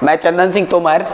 मैं चंदन सिंह तोमर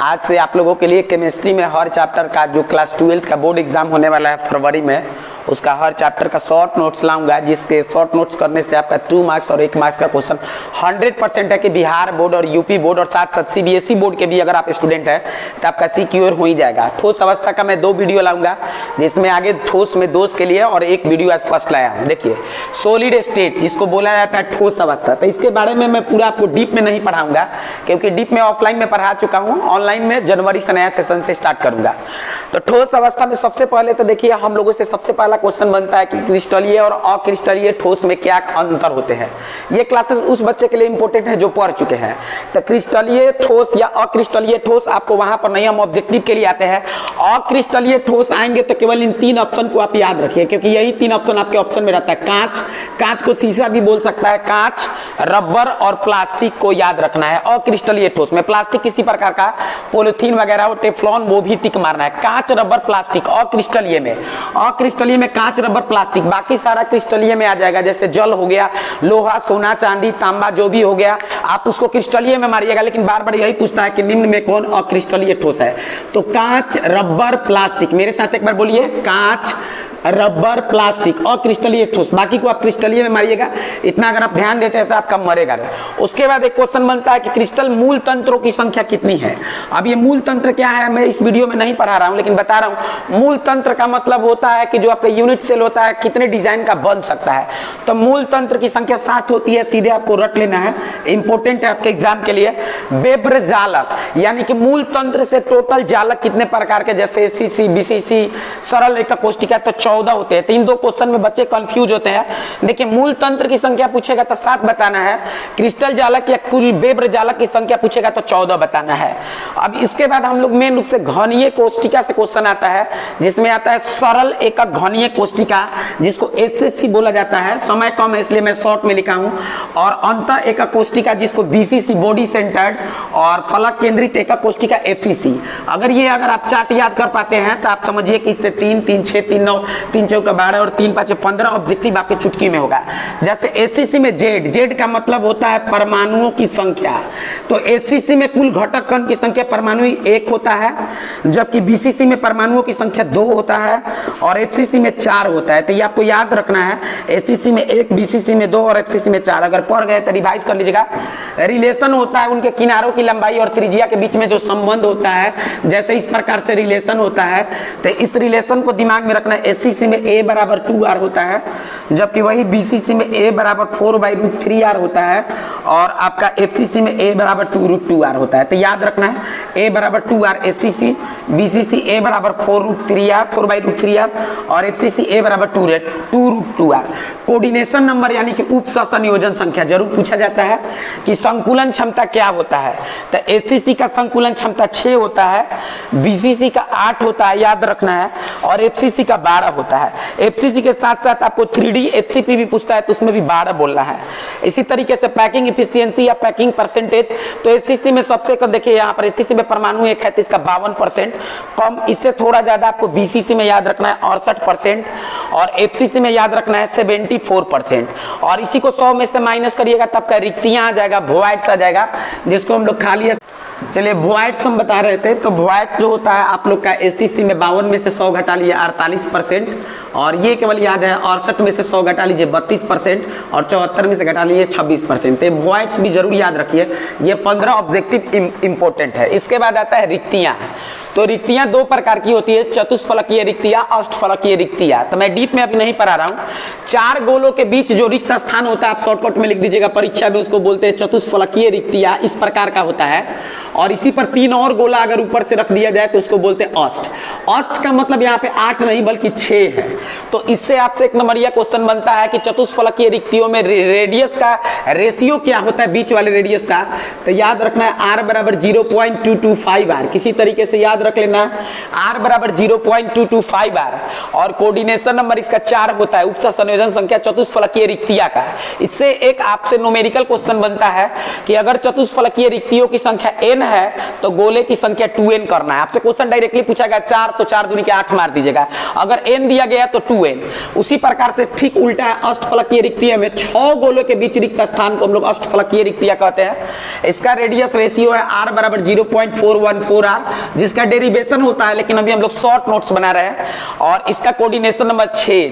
आज से आप लोगों के लिए केमिस्ट्री में हर चैप्टर का जो क्लास 12 का बोर्ड एग्जाम होने वाला है फरवरी में, उसका हर चैप्टर का शॉर्ट नोट्स लाऊंगा, जिसके शॉर्ट नोट्स करने से आपका 2 मार्क्स और 1 मार्क्स का क्वेश्चन 100% है कि बिहार बोर्ड और यूपी बोर्ड और साथ साथ सीबीएसई बोर्ड के भी अगर आप स्टूडेंट हैं तो आपका सिक्योर हो ही जाएगा। ठोस अवस्था का मैं 2 वीडियो लाऊंगा, जिसमें आगे ठोस में दोष के लिए और एक वीडियो आज फर्स्ट लाया हूँ। देखिए सॉलिड स्टेट जिसको बोला जाता है ठोस अवस्था, तो इसके बारे में मैं पूरा आपको डीप में नहीं पढ़ाऊंगा, क्योंकि डीप में ऑफलाइन में पढ़ा चुका हूँ, ऑनलाइन में जनवरी से नया सेशन से स्टार्ट करूंगा। तो ठोस अवस्था में सबसे पहले तो देखिए हम लोगों से सबसे पहला क्वेश्चन बनता है कि क्रिस्टलीय और अक्रिस्टलीय ठोस में क्या अंतर होते हैं। ये क्लासेस उस बच्चे के लिए इंपॉर्टेंट है जो पढ़ चुके हैं। तो क्रिस्टलीय ठोस या अक्रिस्टलीय ठोस आपको वहां पर नहीं, हम ऑब्जेक्टिव के लिए आते हैं। अक्रिस्टलीय ठोस आएंगे तो केवल इन 3 ऑप्शन को आप याद रखिए, क्योंकि यही 3 ऑप्शन आपके ऑप्शन में रहता है। कांच, कांच को शीशा भी बोल सकता है, कांच, रबर और प्लास्टिक को याद रखना है। अक्रिस्टलीय ठोस में प्लास्टिक किसी प्रकार का पॉलिथीन वगैरह हो, टेफ्लॉन, वो भी टिक मारना है। कांच, रबर, प्लास्टिक अक्रिस्टलीय में, अक्रिस्टलीय में कांच, रबर, प्लास्टिक, बाकी सारा क्रिस्टलीय में आ जाएगा। जैसे जल हो गया, लोहा, सोना, चांदी, तांबा जो भी हो गया, आप उसको क्रिस्टलीय में मारिएगा। लेकिन बार बार यही पूछता है कि निम्न में कौन अक्रिस्टलीय ठोस है। तो कांच, रबर, प्लास्टिक, मेरे साथ एक बार बोलिए, कांच, रबर, प्लास्टिक और क्रिस्टलीय ठोस, बाकी को आप क्रिस्टलीय में मारिएगा। इतना अगर आप ध्यान देते हैं तो आपका मरेगा। उसके बाद एक क्वेश्चन बनता है कि क्रिस्टल मूल तंत्रों की संख्या कितनी है। अब ये मूल तंत्र क्या है मैं इस वीडियो में नहीं पढ़ा रहा हूं, लेकिन बता रहा हूं। मूल तंत्र का मतलब होता है कि जो आपका यूनिट सेल होता है कितने डिजाइन का बन सकता है। तो मूल तंत्र की संख्या 7 होती है, सीधे आपको रट लेना है, इंपॉर्टेंट है आपके एग्जाम के लिए। वेबर जालक यानी कि मूल तंत्र से टोटल जालक कितने प्रकार के, जैसे एसीसी, बीसीसी, सरल रेखा कोष्टिका, तो 14 होते हैं। तो इन 2 क्वेश्चन में बच्चे कंफ्यूज होते हैं। देखिए मूल तंत्र की संख्या पूछेगा तो 7 बताना है, क्रिस्टल जालक या कुल वेबर जालक की संख्या पूछेगा तो 14 बताना है। अब इसके बाद हम लोग मेन रूप से घनीय कोष्टिका से क्वेश्चन आता है, जिसमें आता है सरल एकक घनीय कोष्टिका, जिसको एसएससी बोला जाता है। समय कम है इसलिए मैं शॉर्ट में लिखा हूं। और अंत एकक कोष्टिका जिसको बीसीसी बॉडी सेंटर्ड, और फलक केंद्रित एकक कोष्टिका एफसीसी। अगर आप चार्ट याद कर पाते हैं तो आप समझिए कि इससे 3, 3, 6, 3, 9, 3 चौका 12 और 3 5 15 ऑब्जेक्टिव आपके चुटकी में होगा। जैसे एसीसी में जेड, जेड का मतलब होता है परमाणुओं की संख्या। तो एसीसी में कुल घटक कण की संख्या परमाणु 1 होता है, जबकि बीसीसी में परमाणुओं की संख्या 2 होता है और एफसीसी में 4 होता है। तो ये आपको याद रखना है, एसीसी में 1, बीसीसी में 2 और एफसीसी में 4। अगर पढ़ गए तो रिवाइज कर लीजिएगा। रिलेशन होता है उनके किनारों की लंबाई और त्रिज्या के बीच में जो संबंध होता है, जैसे इस प्रकार से रिलेशन होता है। तो इस रिलेशन को दिमाग में रखना है। एसीसी में a बराबर 2r होता है, जबकि वही बीसीसी में a बराबर 4/√3r होता है, और आपका एफसीसी में a बराबर 2√2r होता है। तो याद रखना है a बराबर 2r एसीसी, बीसीसी a बराबर 4/√3r और एफसीसी a बराबर 2√2r। कोऑर्डिनेशन नंबर यानी कि उप संयोजन संख्या जरूर पूछा जाता है कि संकुलन क्षमता क्या होता है। तो एसीसी का संकुलन क्षमता 6 होता है, बीसीसी का 8 होता है, याद रखना है, और एफसीसी का 12 होता है। एफसीसी के साथ साथ आपको 3D एचसीपी भी पूछता है, तो उसमें भी 12 बोलना है। इसी तरीके से पैकिंग इफिशियंसी या पैकिंग परसेंटेज, तो एसीसी में सबसे कम, देखिए यहाँ पर एसीसी में परमाणु 1 है तो इसका 52% कम, इससे थोड़ा ज्यादा आपको बीसीसी में याद रखना है 68% और एफसीसी में याद रखना है 74%। और इसी को 100 में से माइनस करिएगा तब का रिक्तियां आ जाएगा, वॉइड्स आ जाएगा, जिसको हम लोग खाली। चलिए वॉइड्स हम बता रहे थे। तो वॉइड्स जो होता है आप लोग का एसीसी में 52 में से 100 घटा लिए 48%, और ये केवल याद है 68 में से 100 घटा लीजिए 32%, और 74 में से घटा लीजिए 26%। तो वॉइड्स भी जरूर याद रखिए, ये 15 ऑब्जेक्टिव इंपॉर्टेंट है। इसके बाद आता है रिक्तियां। तो रिक्तियां 2 प्रकार की होती है, चतुष्फलकीय रिक्तियां, अष्टफलकीय रिक्तियां। तो मैं डीप में अभी नहीं पढ़ा रहा हूं। 4 गोलों के बीच जो रिक्त स्थान होता है आप शॉर्टकट में लिख दीजिएगा, परीक्षा में उसको बोलते हैं चतुष्फलकीय रिक्तियां, इस प्रकार का होता है। और इसी पर 3 और गोला अगर ऊपर से रख दिया जाए तो उसको बोलते हैं अष्ट। अष्ट का मतलब यहाँ पे 8 नहीं बल्कि 6 है। तो इससे आपसे एक नंबरिया क्वेश्चन बनता है कि चतुष्फलकीय रिक्तियों में रेडियस का रेशियो क्या होता है, बीच वाले रेडियस का। तो याद रखना है r बराबर 0.225r, किसी तरीके से याद रख लेना है r बराबर 0.225r। और कोऑर्डिनेशन नंबर इसका 4 होता है, उप संयोजन संख्या चतुष्फलकीय रिक्तियां का। इससे एक आपसे न्यूमेरिकल क्वेश्चन बनता है कि अगर चतुष्फलकीय रिक्तियों की संख्या n है तो गोले की संख्या 2n करना है। आपसे क्वेश्चन डायरेक्टली पूछा गया 4 तो 4 दूनी के 8 मार दीजिएगा। अगर n दिया गया तो 2n। उसी प्रकार से ठीक उल्टा है अष्टफलकीय रिक्तिय में 6 गोलों के बीच रिक्त स्थान को हम लोग अष्टफलकीय रिक्तियां कहते हैं। इसका रेडियस रेशियो है r बराबर 0.414r, जिसका डेरिवेशन होता है, लेकिन अभी हम लोग शॉर्ट नोट्स बना रहे हैं। और इसका कोऑर्डिनेशन नंबर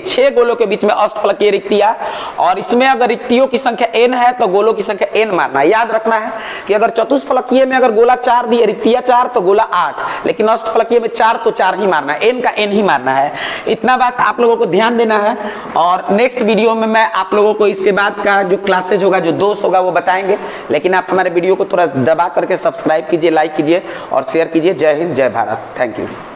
6 गोलों के बीच में अष्टफलकीय रिक्तियां, और इसमें अगर रिक्तियों की संख्या n है तो गोलों की संख्या n मारना है। याद रखना है कि अगर चतुष्फलकीय में अगर गोला 4 दिए, रिक्तियां 4 तो गोला 8, लेकिन अष्टफलकीय में 4 तो 4 ही मारना है, n का n ही मारना है। इतना बात आप लोगों को ध्यान देना है। और नेक्स्ट वीडियो में मैं आप लोगों को इसके बाद का जो क्लासेज होगा, जो दोष होगा वो बताएंगे। लेकिन आप हमारे वीडियो को थोड़ा दबा करके सब्सक्राइब कीजिए, लाइक कीजिए और शेयर कीजिए। जय हिंद, जय भारत। Thank you.